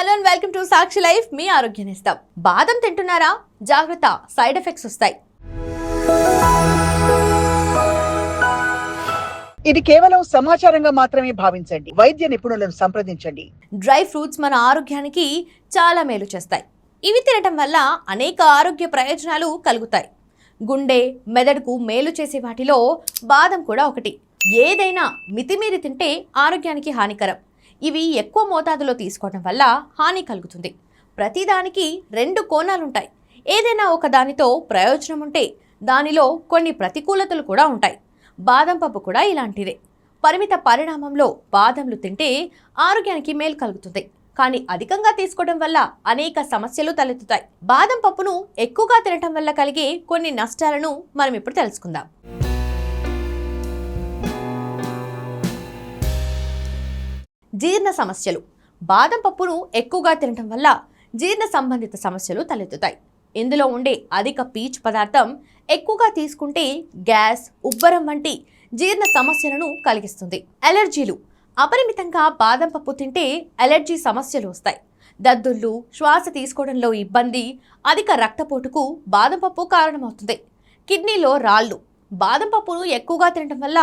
Hello and welcome to Sakshi life. మీ ఆరోగ్యాన్ని ఇస్తాం. బాదం తింటున్నారా? జాగ్రత్త, సైడ్ ఎఫెక్ట్స్ వస్తాయి. ఇది కేవలం సమాచారంగా మాత్రమే భావించండి. వైద్య నిపుణులను సంప్రదించండి. డ్రై ఫ్రూట్స్ మన ఆరోగ్యానికి చాలా మేలు చేస్తాయి. ఇవి తినటం వల్ల అనేక ఆరోగ్య ప్రయోజనాలు కలుగుతాయి. గుండె, మెదడుకు మేలు చేసే వాటిలో బాదం కూడా ఒకటి. ఏదైనా మితిమీరి తింటే ఆరోగ్యానికి హానికరం. ఇవి ఎక్కువ మోతాదులో తీసుకోవడం వల్ల హాని కలుగుతుంది. ప్రతిదానికి రెండు కోణాలుంటాయి. ఏదైనా ఒక దానితో ప్రయోజనం ఉంటే దానిలో కొన్ని ప్రతికూలతలు కూడా ఉంటాయి. బాదం పప్పు కూడా ఇలాంటిదే. పరిమిత పరిణామంలో బాదంలు తింటే ఆరోగ్యానికి మేలు కలుగుతుంది. కానీ అధికంగా తీసుకోవడం వల్ల అనేక సమస్యలు తలెత్తుతాయి. బాదం పప్పును ఎక్కువగా తినటం వల్ల కలిగే కొన్ని నష్టాలను మనం ఇప్పుడు తెలుసుకుందాం. జీర్ణ సమస్యలు. బాదం పప్పును ఎక్కువగా తినటం వల్ల జీర్ణ సంబంధిత సమస్యలు తలెత్తుతాయి. ఇందులో ఉండే అధిక పీచు పదార్థం ఎక్కువగా తీసుకుంటే గ్యాస్, ఉబ్బరం వంటి జీర్ణ సమస్యలను కలిగిస్తుంది. అలర్జీలు. అపరిమితంగా బాదం పప్పు తింటే అలర్జీ సమస్యలు వస్తాయి. దద్దుర్లు, శ్వాస తీసుకోవడంలో ఇబ్బంది, అధిక రక్తపోటుకు బాదం పప్పు కారణమవుతుంది. కిడ్నీలో రాళ్ళు. బాదం పప్పును ఎక్కువగా తినడం వల్ల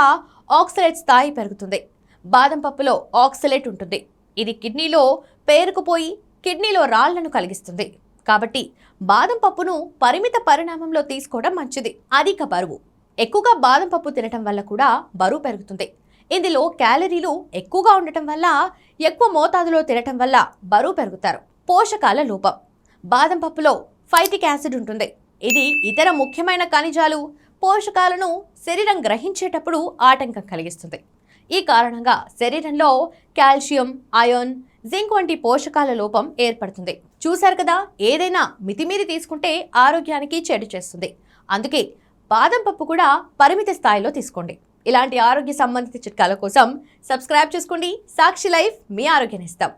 ఆక్సలేట్ స్థాయి పెరుగుతుంది. బాదం పప్పులో ఆక్సలేట్ ఉంటుంది. ఇది కిడ్నీలో పేరుకుపోయి కిడ్నీలో రాళ్లను కలిగిస్తుంది. కాబట్టి బాదం పప్పును పరిమిత పరిణామంలో తీసుకోవడం మంచిది. అధిక బరువు. ఎక్కువగా బాదం పప్పు తినటం వల్ల కూడా బరువు పెరుగుతుంది. ఇందులో క్యాలరీలు ఎక్కువగా ఉండటం వల్ల, ఎక్కువ మోతాదులో తినటం వల్ల బరువు పెరుగుతారు. పోషకాల లోపం. బాదం పప్పులో ఫైటిక్ యాసిడ్ ఉంటుంది. ఇది ఇతర ముఖ్యమైన ఖనిజాలు, పోషకాలను శరీరం గ్రహించేటప్పుడు ఆటంకం కలిగిస్తుంది. ఈ కారణంగా శరీరంలో కాల్షియం, ఐరన్, జింక్ వంటి పోషకాల లోపం ఏర్పడుతుంది. చూశారు కదా, ఏదైనా మితిమీరి తీసుకుంటే ఆరోగ్యానికి చెడు చేస్తుంది. అందుకే బాదం పప్పు కూడా పరిమిత స్థాయిలో తీసుకోండి. ఇలాంటి ఆరోగ్య సంబంధిత చిట్కాల కోసం సబ్స్క్రైబ్ చేసుకోండి. సాక్షి లైఫ్, మీ ఆరోగ్యాన్ని ఇస్తాం.